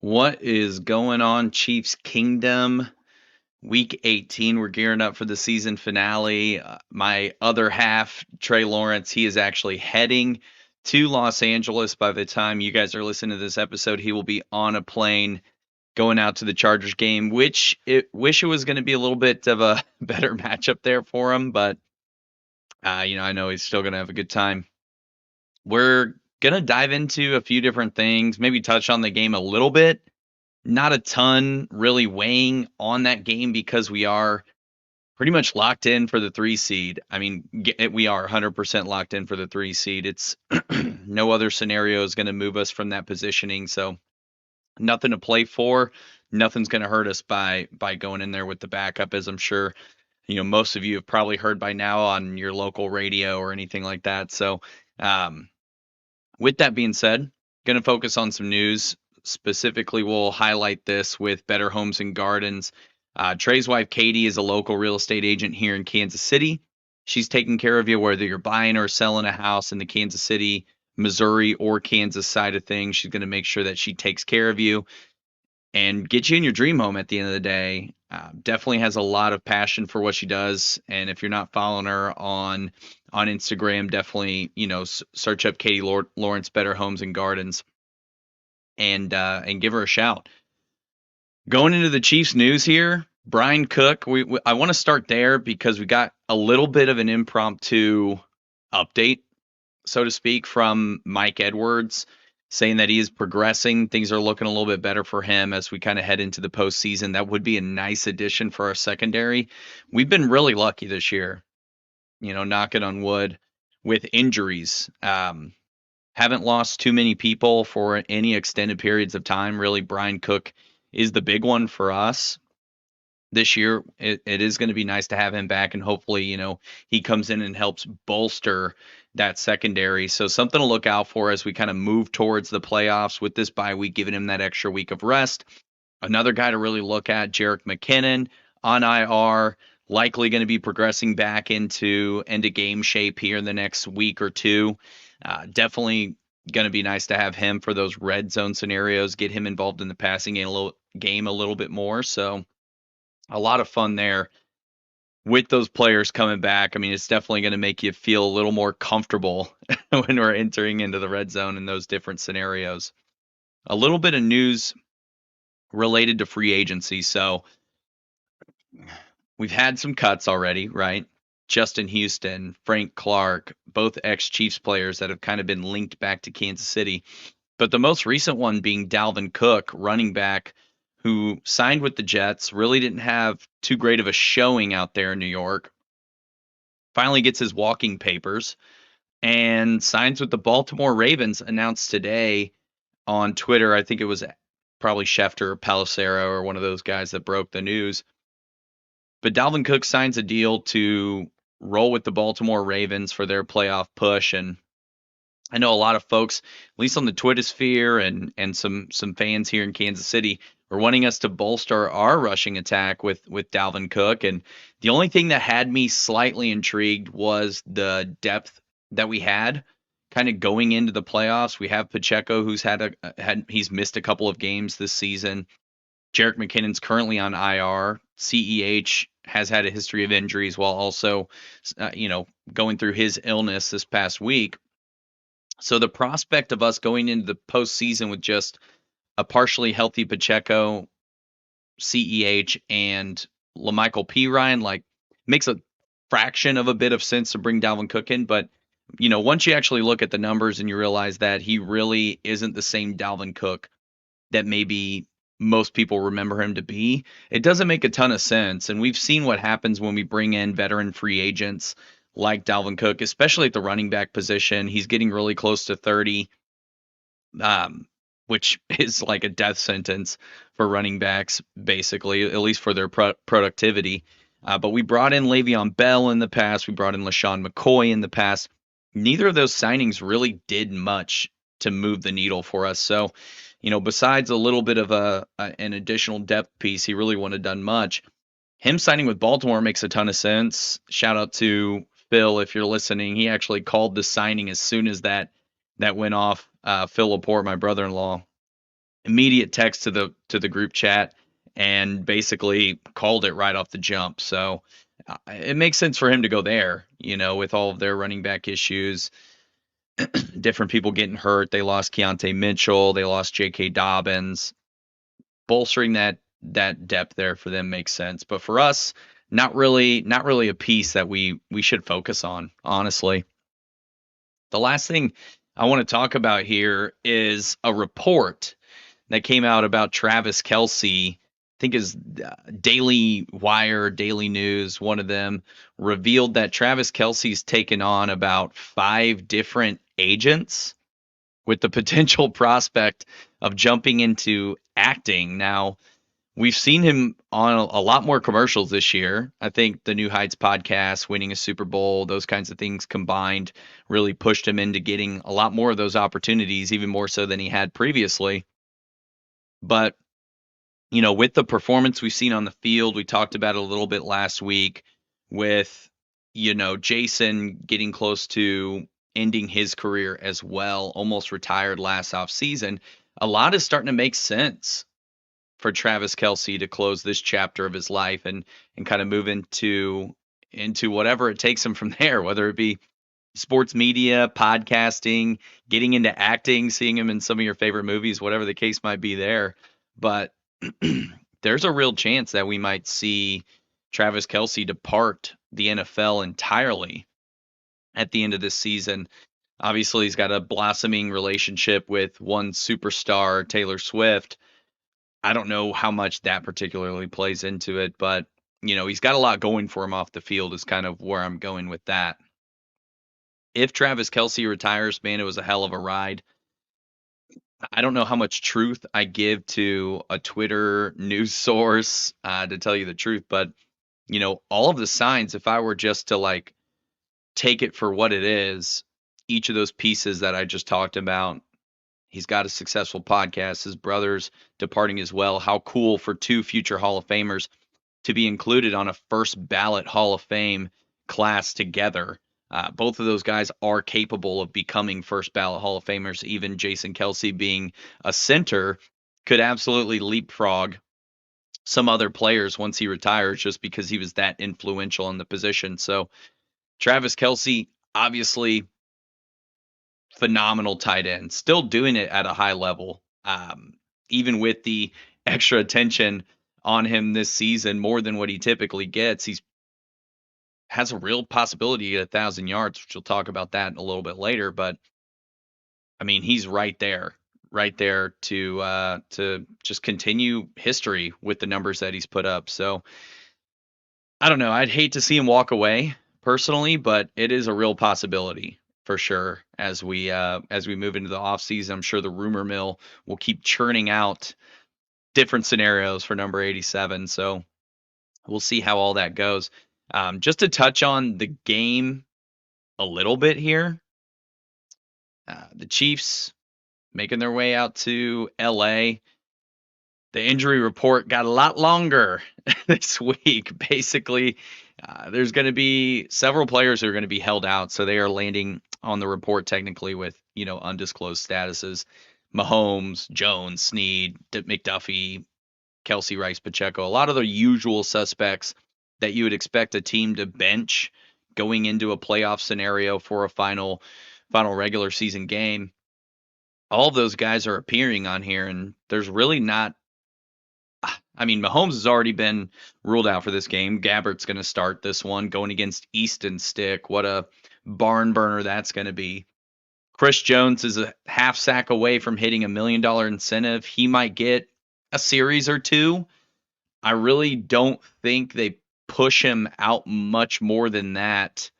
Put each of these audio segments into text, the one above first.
What is going on, Chiefs Kingdom? Week 18, we're gearing up for the season finale. My other half, Trey Lawrence, he is actually heading to Los Angeles. By the time you guys are listening to this episode, he will be on a plane going out to the Chargers game, which wish it was going to be a little bit of a better matchup there for him, but I know he's still going to have a good time. We're going to dive into a few different things, maybe touch on the game a little bit. Not a ton really weighing on that game because we are pretty much locked in for the 3 seed. I mean, we are 100% locked in for the 3 seed. It's no other scenario is going to move us from that positioning. So nothing to play for. Nothing's going to hurt us by going in there with the backup, as I'm sure most of you have probably heard by now on your local radio or anything like that. So um, with that being said, going to focus on some news. Specifically, we'll highlight this with Better Homes and Gardens. Trey's wife, Katie, is a local real estate agent here in Kansas City. She's taking care of you whether you're buying or selling a house in the Kansas City, Missouri, or Kansas side of things. She's going to make sure that she takes care of you and get you in your dream home at the end of the day. Definitely has a lot of passion for what she does. And if you're not following her on Instagram, definitely search up Katie Lawrence Better Homes and Gardens and give her a shout. Going into the Chiefs news here, Brian Cook. I want to start there because we got a little bit of an impromptu update, so to speak, from Mike Edwards saying that he is progressing. Things are looking a little bit better for him as we kind of head into the postseason. That would be a nice addition for our secondary. We've been really lucky this year, knocking on wood with injuries. Haven't lost too many people for any extended periods of time. Really, Brian Cook is the big one for us this year. It is going to be nice to have him back, and hopefully, he comes in and helps bolster that secondary. So something to look out for as we kind of move towards the playoffs with this bye week, giving him that extra week of rest. Another guy to really look at, Jerick McKinnon on IR, likely going to be progressing back into game shape here in the next week or two. Definitely going to be nice to have him for those red zone scenarios, get him involved in the passing game a little bit more. So a lot of fun there with those players coming back. I mean, it's definitely going to make you feel a little more comfortable when we're entering into the red zone in those different scenarios. A little bit of news related to free agency. So we've had some cuts already, right? Justin Houston, Frank Clark, both ex-Chiefs players that have kind of been linked back to Kansas City. But the most recent one being Dalvin Cook, running back, who signed with the Jets, really didn't have too great of a showing out there in New York. Finally gets his walking papers and signs with the Baltimore Ravens, announced today on Twitter. I think it was probably Schefter or Palacero or one of those guys that broke the news. But Dalvin Cook signs a deal to roll with the Baltimore Ravens for their playoff push. And I know a lot of folks, at least on the Twitter sphere and some fans here in Kansas City, are wanting us to bolster our rushing attack with Dalvin Cook. And the only thing that had me slightly intrigued was the depth that we had kind of going into the playoffs. We have Pacheco, who's he's missed a couple of games this season. Jerick McKinnon's currently on IR. CEH has had a history of injuries while also, going through his illness this past week. So the prospect of us going into the postseason with just a partially healthy Pacheco, CEH, and LaMichael Pirine makes a fraction of a bit of sense to bring Dalvin Cook in. But once you actually look at the numbers and you realize that he really isn't the same Dalvin Cook that maybe most people remember him to be, it doesn't make a ton of sense. And we've seen what happens when we bring in veteran free agents like Dalvin Cook, especially at the running back position. He's getting really close to 30, which is like a death sentence for running backs, basically, at least for their productivity. But we brought in Le'Veon Bell in the past. We brought in LaShawn McCoy in the past. Neither of those signings really did much to move the needle for us. So, besides a little bit of an additional depth piece, he really wouldn't have done much. Him signing with Baltimore makes a ton of sense. Shout out to Phil if you're listening. He actually called the signing as soon as that went off. Phil Laporte, my brother-in-law, immediate text to the group chat and basically called it right off the jump. So it makes sense for him to go there, with all of their running back issues, different people getting hurt. They lost Keontae Mitchell, they lost J.K. Dobbins. Bolstering that depth there for them makes sense. But for us, not really a piece that we should focus on, honestly. The last thing I want to talk about here is a report that came out about Travis Kelce. I think is Daily Wire, Daily News, one of them revealed that Travis Kelce's taken on about 5 different agents with the potential prospect of jumping into acting. Now, we've seen him on a lot more commercials this year. I think the New Heights podcast, winning a Super Bowl, those kinds of things combined really pushed him into getting a lot more of those opportunities, even more so than he had previously. But, with the performance we've seen on the field, we talked about it a little bit last week with, Jason getting close to ending his career as well, almost retired last offseason. A lot is starting to make sense for Travis Kelce to close this chapter of his life and kind of move into whatever it takes him from there, whether it be sports media, podcasting, getting into acting, seeing him in some of your favorite movies, whatever the case might be there. But there's a real chance that we might see Travis Kelce depart the NFL entirely at the end of this season. Obviously, he's got a blossoming relationship with one superstar, Taylor Swift. I don't know how much that particularly plays into it, but he's got a lot going for him off the field is kind of where I'm going with that. If Travis Kelce retires, man, it was a hell of a ride. I don't know how much truth I give to a Twitter news source, to tell you the truth, but all of the signs, if I were just to like take it for what it is, each of those pieces that I just talked about, he's got a successful podcast. His brother's departing as well. How cool for 2 future Hall of Famers to be included on a first ballot Hall of Fame class together. Both of those guys are capable of becoming first ballot Hall of Famers. Even Jason Kelce being a center could absolutely leapfrog some other players once he retires just because he was that influential in the position. So Travis Kelce, obviously phenomenal tight end, still doing it at a high level. Even with the extra attention on him this season, more than what he typically gets, he's has a real possibility to get 1,000 yards, which we'll talk about that a little bit later. But I mean, he's right there to just continue history with the numbers that he's put up. So I don't know. I'd hate to see him walk away personally, but it is a real possibility for sure as we move into the offseason. I'm sure the rumor mill will keep churning out different scenarios for number 87. So we'll see how all that goes. Just to touch on the game a little bit here, the Chiefs making their way out to LA. The injury report got a lot longer this week. Basically, there's going to be several players who are going to be held out, so they are landing on the report technically with undisclosed statuses. Mahomes, Jones, Snead, McDuffie, Kelsey, Rice, Pacheco, a lot of the usual suspects that you would expect a team to bench going into a playoff scenario for a final regular season game. All of those guys are appearing on here, and there's really not. I mean, Mahomes has already been ruled out for this game. Gabbert's going to start this one going against Easton Stick. What a barn burner that's going to be. Chris Jones is a half sack away from hitting $1 million incentive. He might get a series or two. I really don't think they push him out much more than that.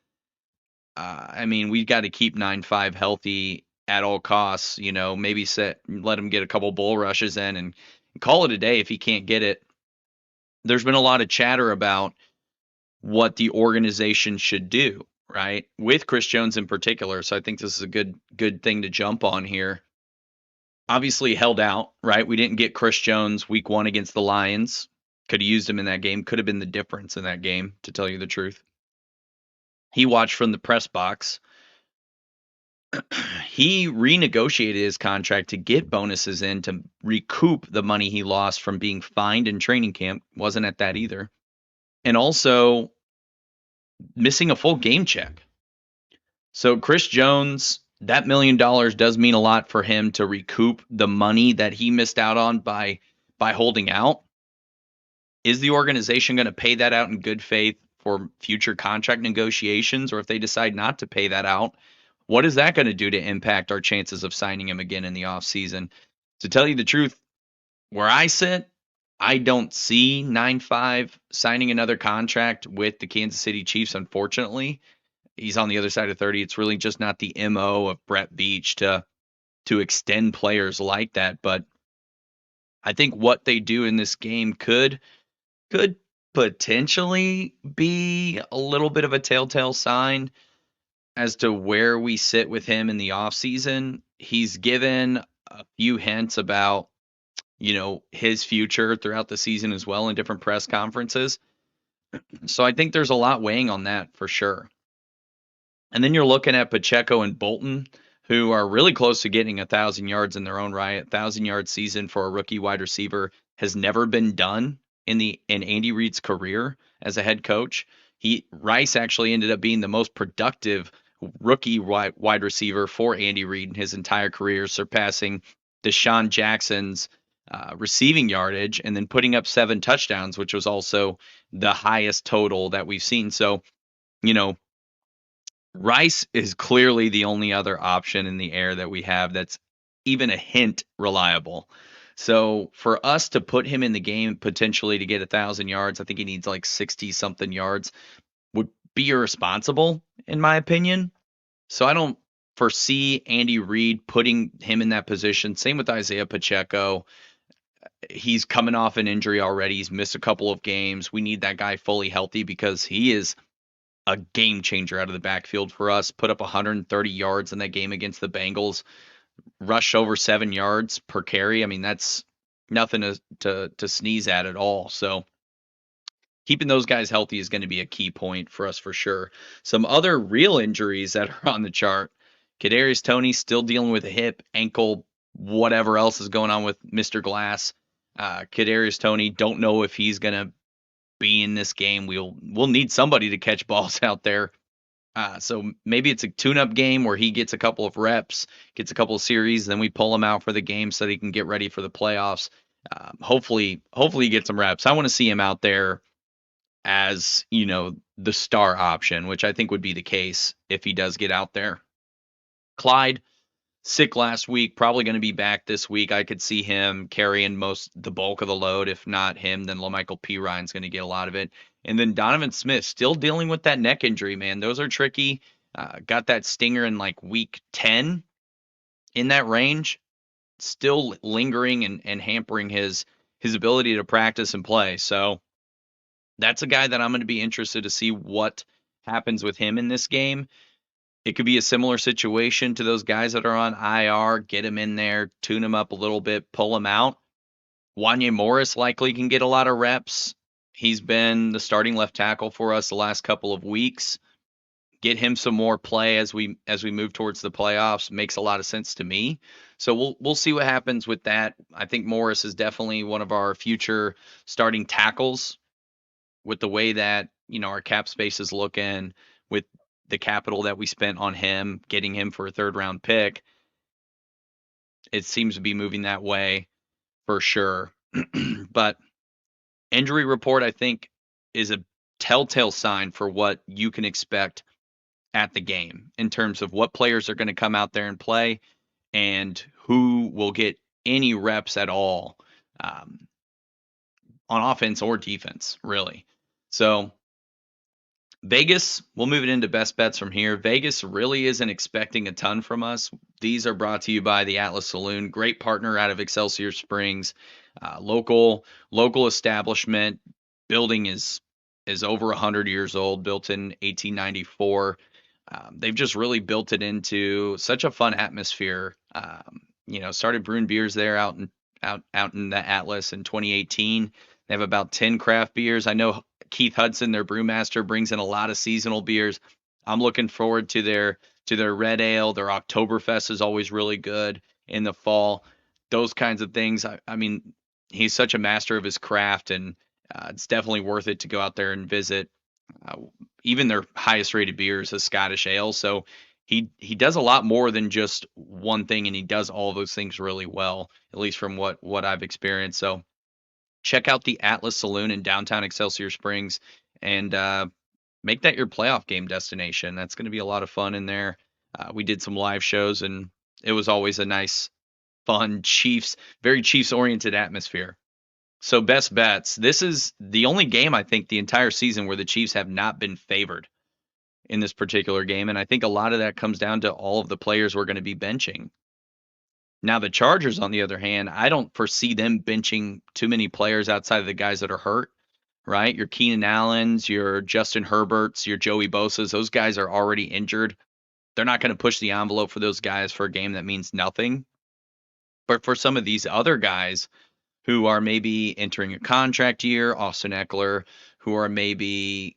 I mean, we got to keep 9-5 healthy at all costs. Maybe let him get a couple bull rushes in and call it a day if he can't get it. There's been a lot of chatter about what the organization should do, right? With Chris Jones in particular. So I think this is a good thing to jump on here. Obviously held out, right? We didn't get Chris Jones week 1 against the Lions. Could have used him in that game. Could have been the difference in that game, to tell you the truth. He watched from the press box. he renegotiated his contract to get bonuses in to recoup the money he lost from being fined in training camp. Wasn't at that either. And also missing a full game check. So Chris Jones, that $1 million does mean a lot for him to recoup the money that he missed out on by holding out. Is the organization going to pay that out in good faith for future contract negotiations? Or if they decide not to pay that out, what is that going to do to impact our chances of signing him again in the offseason? To tell you the truth, where I sit, I don't see 9-5 signing another contract with the Kansas City Chiefs, unfortunately. He's on the other side of 30. It's really just not the MO of Brett Beach to extend players like that. But I think what they do in this game could potentially be a little bit of a telltale sign as to where we sit with him in the offseason. He's given a few hints about, his future throughout the season as well in different press conferences. So I think there's a lot weighing on that for sure. And then you're looking at Pacheco and Bolton, who are really close to getting 1,000 yards in their own right. 1,000-yard season for a rookie wide receiver has never been done in Andy Reid's career as a head coach. Rice actually ended up being the most productive rookie wide receiver for Andy Reid in his entire career, surpassing Deshaun Jackson's receiving yardage and then putting up 7 touchdowns, which was also the highest total that we've seen. So, you know, Rice is clearly the only other option in the air that we have that's even a hint reliable. So for us to put him in the game potentially to get 1,000 yards, I think he needs like 60 something yards, would be irresponsible in my opinion. So I don't foresee Andy Reid putting him in that position. Same with Isaiah Pacheco. He's coming off an injury already. He's missed a couple of games. We need that guy fully healthy because he is a game changer out of the backfield for us. Put up 130 yards in that game against the Bengals. Rush over 7 yards per carry. I mean, that's nothing to sneeze at all. So keeping those guys healthy is going to be a key point for us for sure. Some other real injuries that are on the chart. Kadarius Toney still dealing with a hip, ankle, whatever else is going on with Mr. Glass. Kadarius Toney, don't know if he's going to be in this game. We'll need somebody to catch balls out there. So maybe it's a tune-up game where he gets a couple of reps, gets a couple of series, then we pull him out for the game so that he can get ready for the playoffs. Hopefully he gets some reps. I want to see him out there as, the star option, which I think would be the case if he does get out there. Clyde, sick last week, probably going to be back this week. I could see him carrying the bulk of the load. If not him, then LaMichael Pirine going to get a lot of it. And then Donovan Smith still dealing with that neck injury, man. Those are tricky. Got that stinger in like week 10 in that range. Still lingering and hampering his ability to practice and play. So that's a guy that I'm going to be interested to see what happens with him in this game. It could be a similar situation to those guys that are on IR. Get him in there, tune him up a little bit, pull him out. Wanye Morris likely can get a lot of reps. He's been the starting left tackle for us the last couple of weeks. Get him some more play as we move towards the playoffs. Makes a lot of sense to me. So we'll see what happens with that. I think Morris is definitely one of our future starting tackles with the way that, our cap space is looking, with the capital that we spent on him, getting him for a 3rd-round pick. It seems to be moving that way for sure. But injury report, I think, is a telltale sign for what you can expect at the game in terms of what players are going to come out there and play and who will get any reps at all on offense or defense, really. So Vegas, we'll move it into best bets from here. Vegas really isn't expecting a ton from us. These are brought to you by the Atlas Saloon, great partner out of Excelsior Springs, local establishment. Building is over 100 years old, built in 1894. They've just really built it into such a fun atmosphere. Started brewing beers there out in the Atlas in 2018. They have about 10 craft beers. I know Keith Hudson, their brewmaster, brings in a lot of seasonal beers. I'm looking forward to their to their red ale. Their Oktoberfest is always really good in the fall. Those kinds of things. I mean, he's such a master of his craft, and it's definitely worth it to go out there and visit. Uh, Even their highest rated beer is a Scottish ale, so he does a lot more than just one thing, and he does all those things really well, at least from what I've experienced. So check out the Atlas Saloon in downtown Excelsior Springs, and make that your playoff game destination. That's going to be a lot of fun in there. We did some live shows, and it was always a nice, fun very Chiefs oriented atmosphere. So best bets. This is the only game I think the entire season where the Chiefs have not been favored in this particular game, and I think a lot of that comes down to all of the players we're going to be benching. Now the Chargers, on the other hand, I don't foresee them benching too many players outside of the guys that are hurt, right? Your Keenan Allens, your Justin Herberts, your Joey Bosa's, those guys are already injured. They're not going to push the envelope for those guys for a game that means nothing. But for some of these other guys who are maybe entering a contract year, Austin Eckler, who are maybe,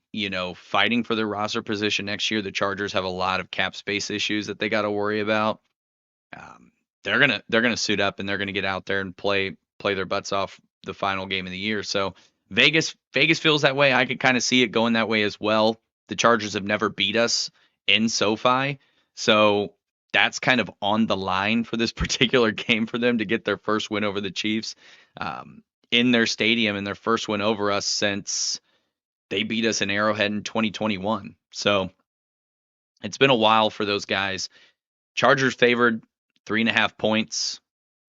fighting for their roster position next year, the Chargers have a lot of cap space issues that they got to worry about. um, they're gonna suit up and they're gonna get out there and play their butts off the final game of the year. So Vegas feels that way. I could kind of see it going that way as well. The Chargers have never beat us in SoFi, so that's kind of on the line for this particular game for them to get their first win over the Chiefs in their stadium, and their first win over us since they beat us in Arrowhead in 2021. So it's been a while for those guys. Chargers favored 3.5 points.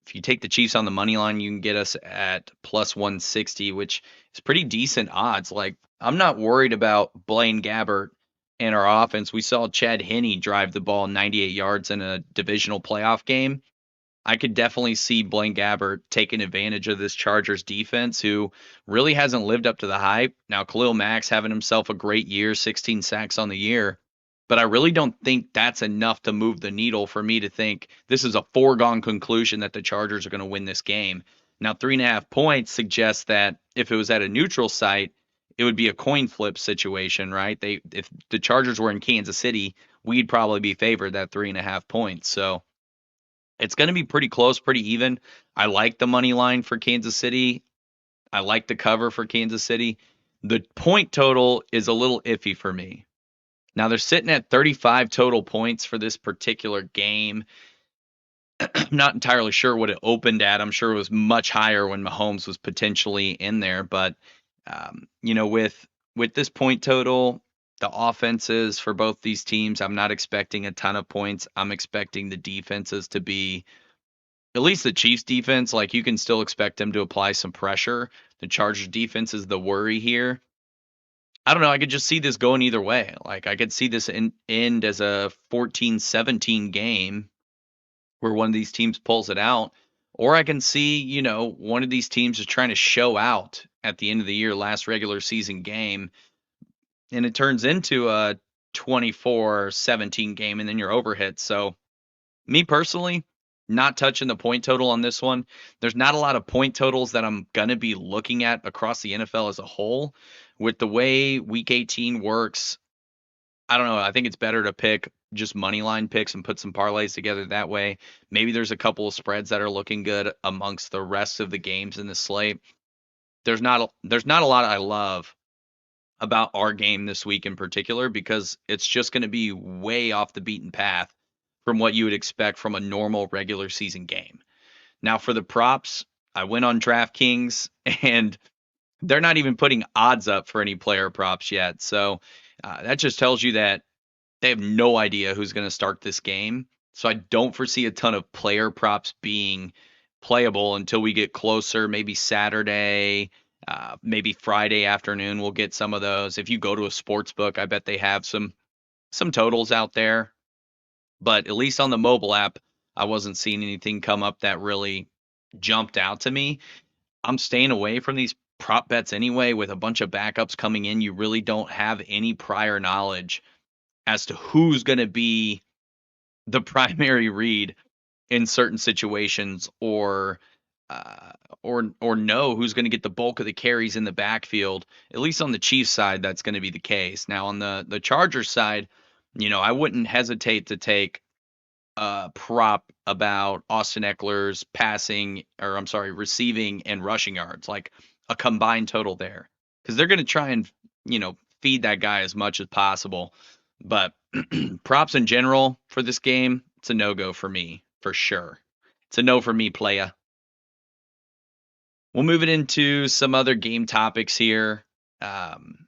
If you take the Chiefs on the money line, you can get us at plus 160, which is pretty decent odds. Like, I'm not worried about Blaine Gabbert and our offense. We saw Chad Henne drive the ball 98 yards in a divisional playoff game. I could definitely see Blaine Gabbert taking advantage of this Chargers defense, who really hasn't lived up to the hype. Now, Khalil Mack's having himself a great year, 16 sacks on the year, but I really don't think that's enough to move the needle for me to think this is a foregone conclusion that the Chargers are going to win this game. Now, 3.5 points suggests that if it was at a neutral site, it would be a coin flip situation, right? If the Chargers were in Kansas City, we'd probably be favored that 3.5 points. So it's going to be pretty close, pretty even. I like the money line for Kansas City. I like the cover for Kansas City. The point total is a little iffy for me. Now they're sitting at 35 total points for this particular game. I'm not entirely sure what it opened at. I'm sure it was much higher when Mahomes was potentially in there, but with this point total, the offenses for both these teams, I'm not expecting a ton of points. I'm expecting the defenses to be, at least the Chiefs defense, like, you can still expect them to apply some pressure. The Chargers defense is the worry here. I don't know. I could just see this going either way. Like, I could see this end as a 14-17 game where one of these teams pulls it out. Or I can see, one of these teams is trying to show out at the end of the year, last regular season game, and it turns into a 24-17 game, and then you're overhit. So, me personally, not touching the point total on this one. There's not a lot of point totals that I'm going to be looking at across the NFL as a whole. With the way Week 18 works, I don't know. I think it's better to pick just money line picks and put some parlays together that way. Maybe there's a couple of spreads that are looking good amongst the rest of the games in the slate. There's not a lot I love about our game this week in particular, because it's just going to be way off the beaten path from what you would expect from a normal regular season game. Now, for the props, I went on DraftKings, and they're not even putting odds up for any player props yet. So that just tells you that they have no idea who's going to start this game. So I don't foresee a ton of player props being playable until we get closer, maybe Saturday, maybe Friday afternoon. We'll get some of those. If you go to a sports book, I bet they have some totals out there. But at least on the mobile app, I wasn't seeing anything come up that really jumped out to me. I'm staying away from these prop bets anyway. With a bunch of backups coming in, you really don't have any prior knowledge as to who's going to be the primary read in certain situations, or know who's going to get the bulk of the carries in the backfield. At least on the Chiefs side, that's going to be the case. Now on the Chargers side, I wouldn't hesitate to take a prop about Austin Eckler's passing, or I'm sorry, receiving and rushing yards, like a combined total there, because they're going to try and feed that guy as much as possible. But props in general for this game, it's a no go for me for sure. It's a no for me, playa. We'll move it into some other game topics here. Um,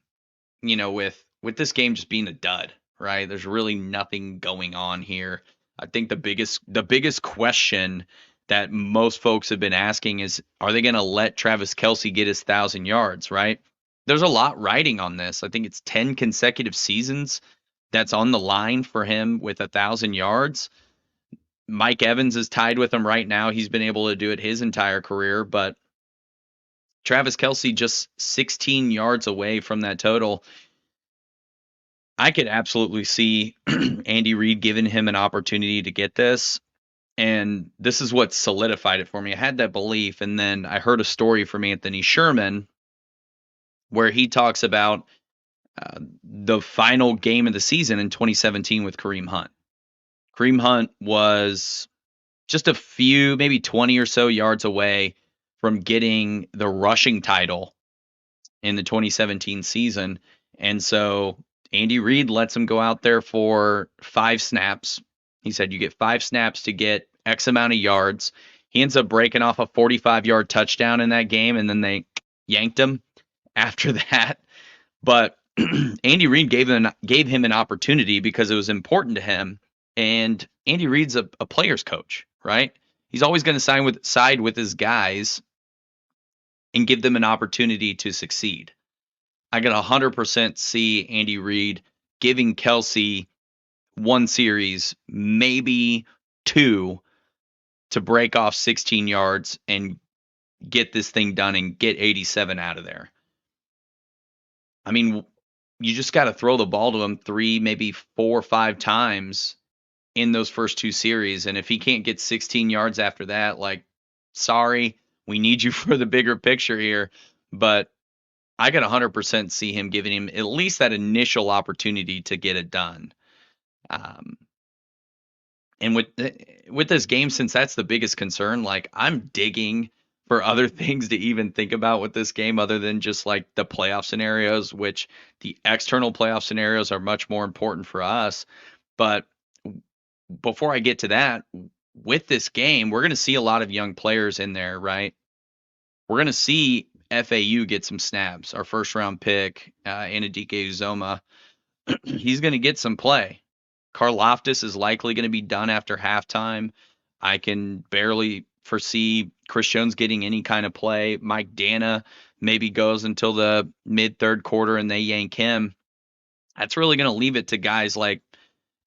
with this game just being a dud, right? There's really nothing going on here. I think the biggest question that most folks have been asking is, are they going to let Travis Kelce get his 1,000 yards, right? There's a lot riding on this. I think it's 10 consecutive seasons that's on the line for him with 1,000 yards. Mike Evans is tied with him right now. He's been able to do it his entire career, but Travis Kelce just 16 yards away from that total. I could absolutely see Andy Reid giving him an opportunity to get this. And this is what solidified it for me. I had that belief. And then I heard a story from Anthony Sherman where he talks about the final game of the season in 2017 with Kareem Hunt. Kareem Hunt was just a few, maybe 20 or so yards away from getting the rushing title in the 2017 season. And so Andy Reid lets him go out there for 5 snaps. He said, you get 5 snaps to get X amount of yards. He ends up breaking off a 45-yard touchdown in that game, and then they yanked him after that. But Andy Reid gave him an opportunity because it was important to him. And Andy Reid's a player's coach, right? He's always going to side with his guys and give them an opportunity to succeed. I can 100% see Andy Reid giving Kelce one series, maybe two, to break off 16 yards and get this thing done and get 87 out of there. I mean, you just got to throw the ball to him 3, maybe 4 or 5 times in those first 2 series. And if he can't get 16 yards after that, like, sorry, we need you for the bigger picture here. But I could 100% see him giving him at least that initial opportunity to get it done. Um, and with this game, since that's the biggest concern, like I'm digging for other things to even think about with this game other than just like the playoff scenarios, which the external playoff scenarios are much more important for us. But before I get to that, with this game, we're going to see a lot of young players in there, right? We're going to see FAU get some snaps. Our first round pick, Anadike Uzoma, he's going to get some play. Karlaftis is likely going to be done after halftime. I can barely foresee Chris Jones getting any kind of play. Mike Dana maybe goes until the mid third quarter and they yank him. That's really going to leave it to guys like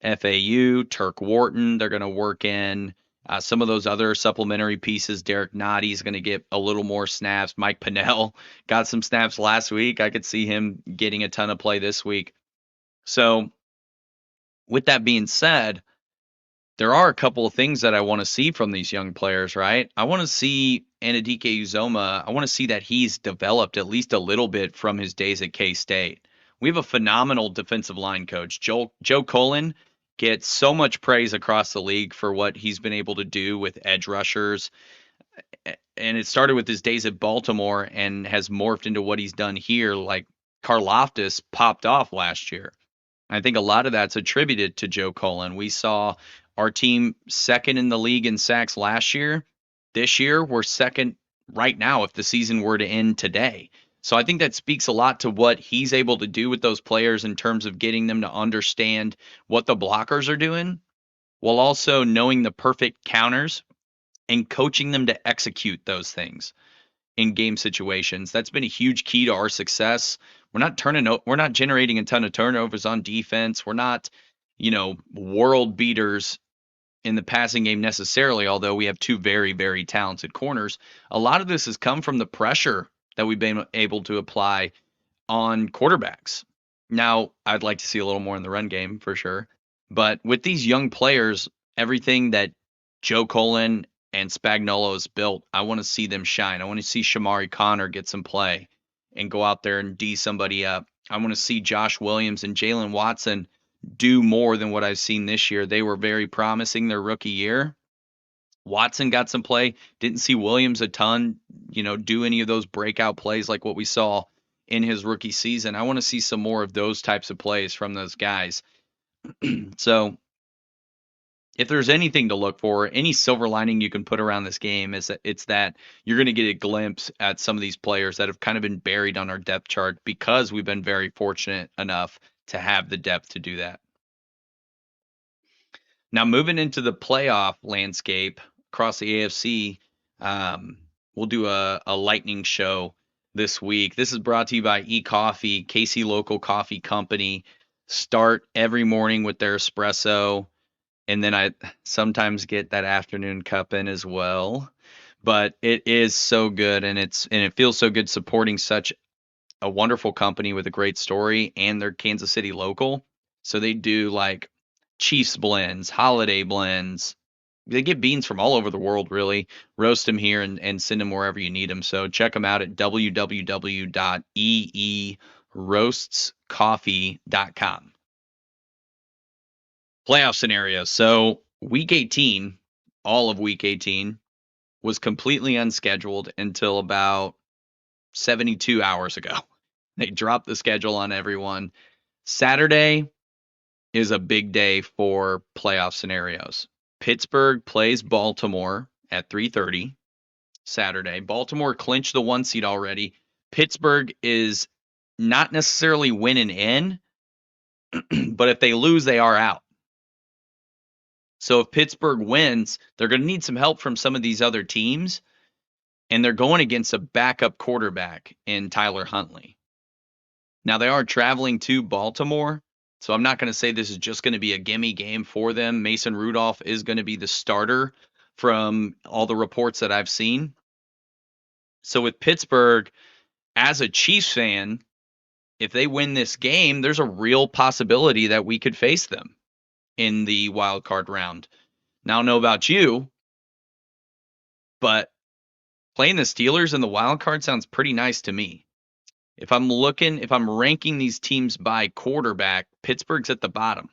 FAU, Turk Wharton. They're going to work in some of those other supplementary pieces. Derek Notty's going to get a little more snaps. Mike Pennell got some snaps last week. I could see him getting a ton of play this week. So with that being said, there are a couple of things that I want to see from these young players, right? I want to see Anadike Uzoma. I want to see that he's developed at least a little bit from his days at K-State. We have a phenomenal defensive line coach. Joe Cullen gets so much praise across the league for what he's been able to do with edge rushers. And it started with his days at Baltimore and has morphed into what he's done here. Like Karlaftis popped off last year. I think a lot of that's attributed to Joe Cullen. We saw our team second in the league in sacks last year. This year, we're second right now if the season were to end today. So I think that speaks a lot to what he's able to do with those players in terms of getting them to understand what the blockers are doing while also knowing the perfect counters and coaching them to execute those things in game situations. That's been a huge key to our success. We're not generating a ton of turnovers on defense. We're not, world beaters in the passing game necessarily, although we have 2 very, very talented corners. A lot of this has come from the pressure that we've been able to apply on quarterbacks. Now, I'd like to see a little more in the run game for sure. But with these young players, everything that Joe Cullen and Spagnuolo has built, I want to see them shine. I want to see Shamari Connor get some play and go out there and D somebody up. I want to see Josh Williams and Jalen Watson do more than what I've seen this year. They were very promising their rookie year. Watson got some play. Didn't see Williams a ton, do any of those breakout plays like what we saw in his rookie season. I want to see some more of those types of plays from those guys. So if there's anything to look for, any silver lining you can put around this game is that it's that you're going to get a glimpse at some of these players that have kind of been buried on our depth chart because we've been very fortunate enough to have the depth to do that. Now, moving into the playoff landscape across the AFC, we'll do a lightning show this week. This is brought to you by eCoffee, KC Local Coffee Company. Start every morning with their espresso, and then I sometimes get that afternoon cup in as well. But it is so good, and it feels so good supporting such a wonderful company with a great story, and they're Kansas City local. So they do like Chiefs blends, holiday blends. They get beans from all over the world, really. Roast them here and send them wherever you need them. So check them out at www.eeroastscoffee.com. Playoff scenario. So week 18, all of week 18, was completely unscheduled until about 72 hours ago. They dropped the schedule on everyone. Saturday is a big day for playoff scenarios. Pittsburgh plays Baltimore at 3:30 Saturday. Baltimore clinched the 1 seed already. Pittsburgh is not necessarily winning in, but if they lose, they are out. So if Pittsburgh wins, they're going to need some help from some of these other teams, and they're going against a backup quarterback in Tyler Huntley. Now, they are traveling to Baltimore, so I'm not going to say this is just going to be a gimme game for them. Mason Rudolph is going to be the starter from all the reports that I've seen. So with Pittsburgh, as a Chiefs fan, if they win this game, there's a real possibility that we could face them in the wild card round. Now, I don't know about you, but playing the Steelers in the wild card sounds pretty nice to me. If I'm ranking these teams by quarterback, Pittsburgh's at the bottom,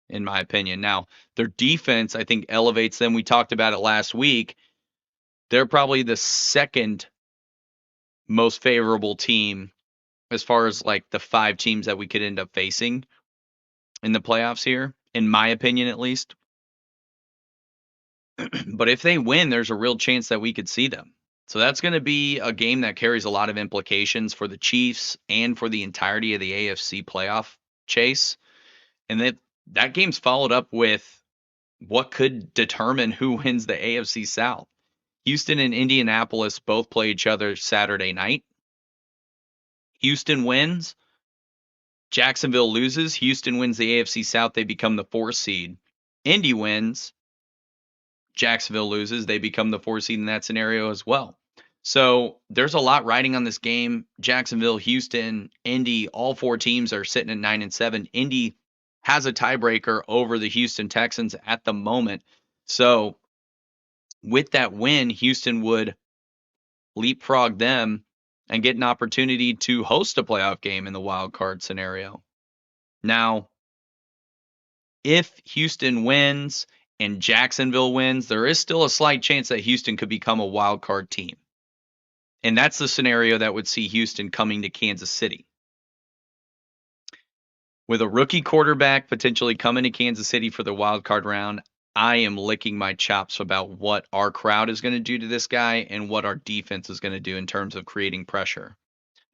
in my opinion. Now, their defense, I think, elevates them. We talked about it last week. They're probably the second most favorable team as far as like the 5 teams that we could end up facing in the playoffs here, in my opinion, at least. But if they win, there's a real chance that we could see them. So that's going to be a game that carries a lot of implications for the Chiefs and for the entirety of the AFC playoff chase. And that game's followed up with what could determine who wins the AFC South. Houston and Indianapolis both play each other Saturday night. Houston wins. Jacksonville loses. Houston wins the AFC South. They become the 4th seed. Indy wins. Jacksonville loses. They become the 4th seed in that scenario as well. So there's a lot riding on this game. Jacksonville, Houston, Indy, all 4 teams are sitting at 9-7. Indy has a tiebreaker over the Houston Texans at the moment. So with that win, Houston would leapfrog them and get an opportunity to host a playoff game in the wild card scenario. Now, if Houston wins and Jacksonville wins, there is still a slight chance that Houston could become a wild card team. And that's the scenario that would see Houston coming to Kansas City. With a rookie quarterback potentially coming to Kansas City for the wild card round, I am licking my chops about what our crowd is going to do to this guy and what our defense is going to do in terms of creating pressure.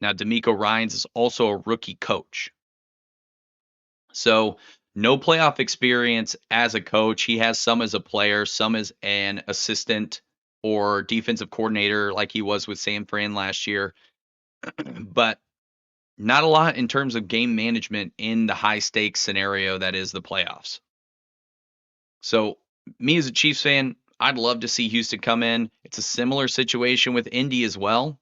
Now, D'Amico Ryans is also a rookie coach. So, no playoff experience as a coach. He has some as a player, some as an assistant or defensive coordinator like he was with San Fran last year. But not a lot in terms of game management in the high stakes scenario that is the playoffs. So, me as a Chiefs fan, I'd love to see Houston come in. It's a similar situation with Indy as well,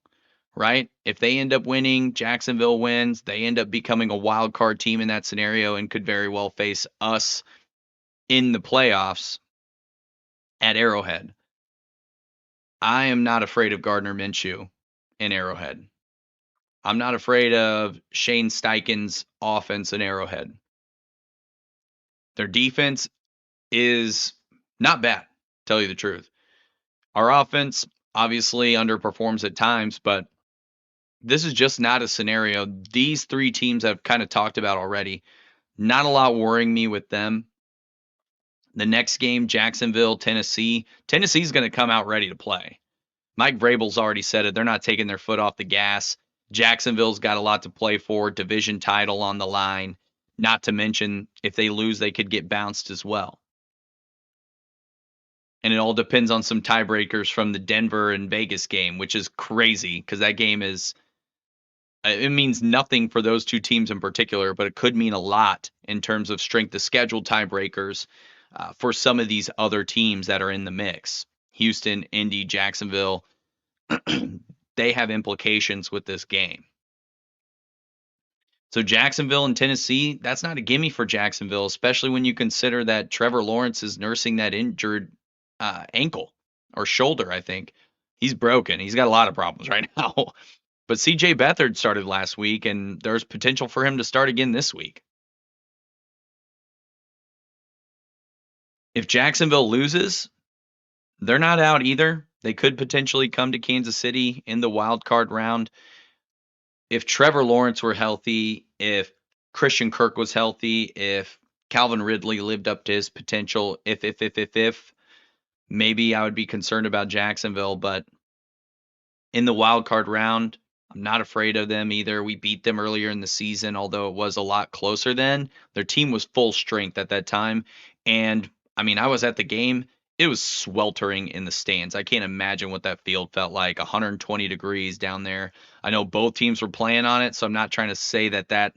right? If they end up winning, Jacksonville wins, they end up becoming a wild card team in that scenario and could very well face us in the playoffs at Arrowhead. I am not afraid of Gardner Minshew in Arrowhead. I'm not afraid of Shane Steichen's offense in Arrowhead. Their defense is not bad, tell you the truth. Our offense obviously underperforms at times, but this is just not a scenario. These three teams I've kind of talked about already, not a lot worrying me with them. The next game, Jacksonville, Tennessee. Tennessee's going to come out ready to play. Mike Vrabel's already said it. They're not taking their foot off the gas. Jacksonville's got a lot to play for, division title on the line. Not to mention, if they lose, they could get bounced as well. And it all depends on some tiebreakers from the Denver and Vegas game, which is crazy because that game is, it means nothing for those two teams in particular, but it could mean a lot in terms of strength of schedule tiebreakers for some of these other teams that are in the mix. Houston, Indy, Jacksonville, they have implications with this game. So Jacksonville and Tennessee, that's not a gimme for Jacksonville, especially when you consider that Trevor Lawrence is nursing that injured ankle or shoulder, I think. He's broken. He's got a lot of problems right now. But CJ Beathard started last week, and there's potential for him to start again this week. If Jacksonville loses, they're not out either. They could potentially come to Kansas City in the wild card round. If Trevor Lawrence were healthy, if Christian Kirk was healthy, if Calvin Ridley lived up to his potential, if, maybe I would be concerned about Jacksonville. But in the wild card round, I'm not afraid of them either. We beat them earlier in the season, although it was a lot closer then. Their team was full strength at that time. And I mean, I was at the game. It was sweltering in the stands. I can't imagine what that field felt like, 120 degrees down there. I know both teams were playing on it, so I'm not trying to say that that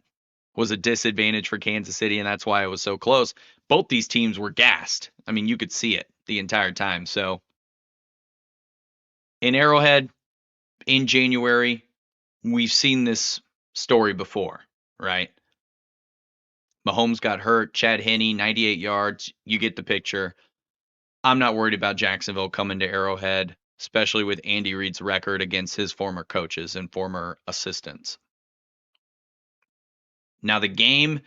was a disadvantage for Kansas City, and that's why it was so close. Both these teams were gassed. I mean, you could see it the entire time. So in Arrowhead, in January, we've seen this story before, right? Mahomes got hurt, Chad Henne, 98 yards. You get the picture. I'm not worried about Jacksonville coming to Arrowhead, especially with Andy Reid's record against his former coaches and former assistants. Now, the game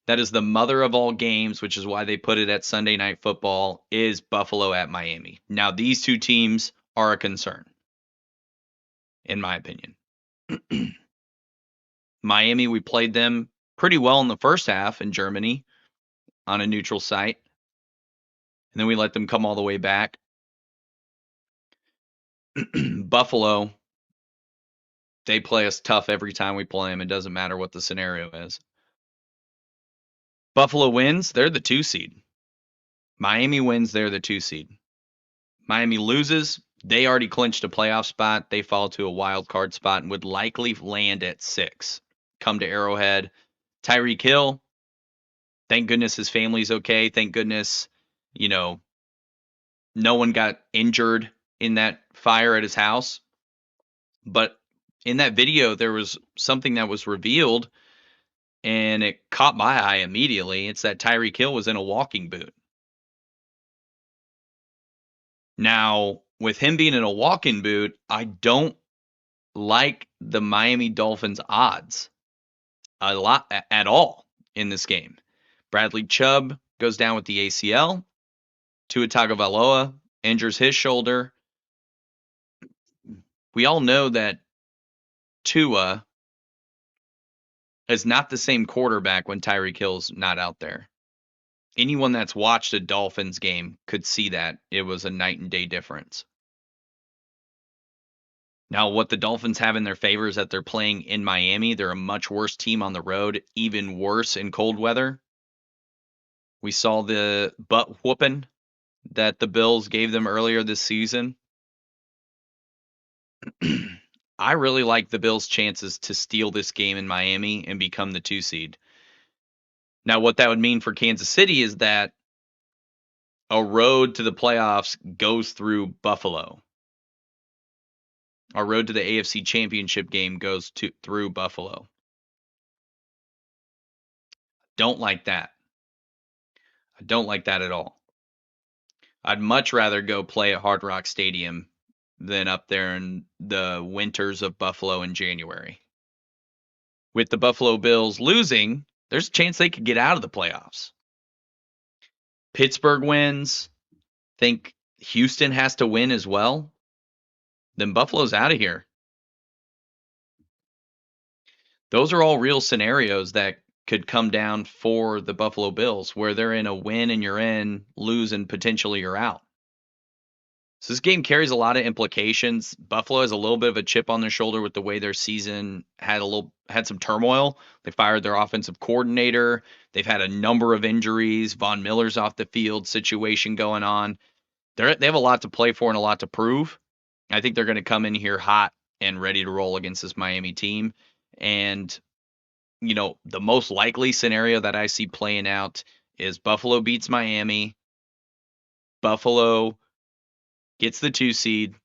that is the mother of all games, which is why they put it at Sunday Night Football, is Buffalo at Miami. Now, these two teams are a concern, in my opinion. Miami, we played them pretty well in the first half in Germany on a neutral site. And then we let them come all the way back. Buffalo, they play us tough every time we play them. It doesn't matter what the scenario is. Buffalo wins, they're the 2 seed. Miami wins, they're the 2 seed. Miami loses, they already clinched a playoff spot. They fall to a wild card spot and would likely land at 6. Come to Arrowhead. Tyreek Hill, thank goodness his family's okay. Thank goodness, no one got injured in that fire at his house. But in that video, there was something that was revealed, and it caught my eye immediately. It's that Tyreek Hill was in a walking boot. Now, with him being in a walking boot, I don't like the Miami Dolphins odds a lot at all in this game. Bradley Chubb goes down with the ACL. Tua Tagovailoa injures his shoulder. We all know that Tua is not the same quarterback when Tyreek Hill's not out there. Anyone that's watched a Dolphins game could see that it was a night and day difference. Now, what the Dolphins have in their favor is that they're playing in Miami. They're a much worse team on the road, even worse in cold weather. We saw the butt whooping that the Bills gave them earlier this season. I really like the Bills' chances to steal this game in Miami and become the 2 seed. Now, what that would mean for Kansas City is that a road to the playoffs goes through Buffalo. Our road to the AFC Championship game goes through Buffalo. Don't like that. I don't like that at all. I'd much rather go play at Hard Rock Stadium than up there in the winters of Buffalo in January. With the Buffalo Bills losing, there's a chance they could get out of the playoffs. Pittsburgh wins, think Houston has to win as well, then Buffalo's out of here. Those are all real scenarios that could come down for the Buffalo Bills where they're in a win and you're in, lose and potentially you're out. So this game carries a lot of implications. Buffalo has a little bit of a chip on their shoulder with the way their season had some turmoil. They fired their offensive coordinator. They've had a number of injuries. Von Miller's off the field situation going on. They have a lot to play for and a lot to prove. I think they're going to come in here hot and ready to roll against this Miami team. And the most likely scenario that I see playing out is Buffalo beats Miami. Buffalo gets the 2 seed.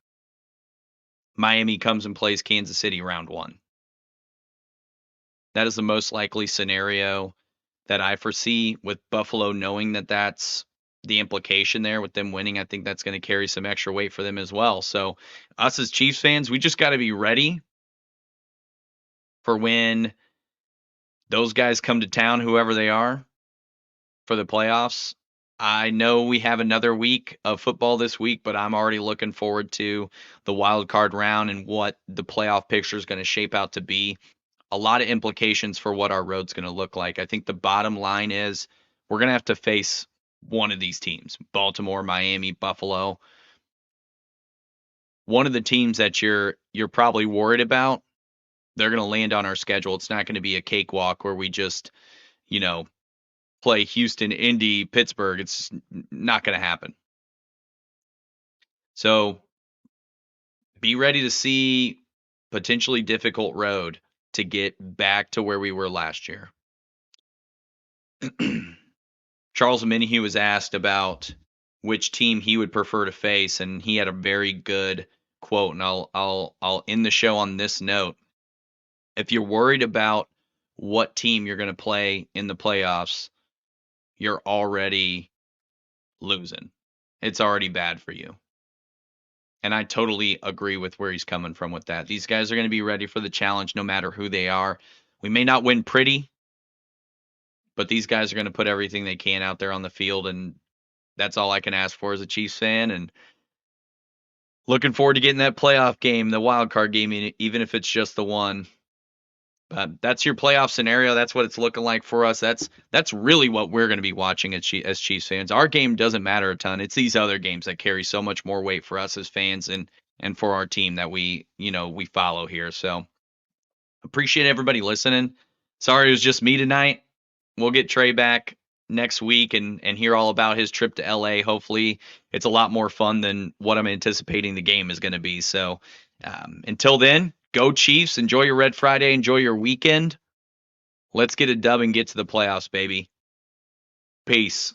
Miami comes and plays Kansas City round 1. That is the most likely scenario that I foresee, with Buffalo knowing that that's the implication there with them winning. I think that's going to carry some extra weight for them as well. So us as Chiefs fans, we just got to be ready for when those guys come to town, whoever they are, for the playoffs. I know we have another week of football this week, but I'm already looking forward to the wild card round and what the playoff picture is going to shape out to be. A lot of implications for what our road's going to look like. I think the bottom line is we're going to have to face one of these teams, Baltimore, Miami, Buffalo. One of the teams that you're probably worried about, they're going to land on our schedule. It's not going to be a cakewalk where we just, play Houston, Indy, Pittsburgh. It's not going to happen. So be ready to see potentially difficult road to get back to where we were last year. Charles Minihue was asked about which team he would prefer to face, and he had a very good quote. And I'll end the show on this note. If you're worried about what team you're going to play in the playoffs, you're already losing. It's already bad for you. And I totally agree with where he's coming from with that. These guys are going to be ready for the challenge no matter who they are. We may not win pretty, but these guys are going to put everything they can out there on the field, and that's all I can ask for as a Chiefs fan. And looking forward to getting that playoff game, the wild card game, even if it's just the one. But that's your playoff scenario. That's what it's looking like for us. That's really what we're going to be watching as Chiefs fans. Our game doesn't matter a ton. It's these other games that carry so much more weight for us as fans and for our team that we follow here. So appreciate everybody listening. Sorry it was just me tonight. We'll get Trey back next week and hear all about his trip to LA. Hopefully it's a lot more fun than what I'm anticipating the game is going to be. So until then, go Chiefs. Enjoy your Red Friday. Enjoy your weekend. Let's get a dub and get to the playoffs, baby. Peace.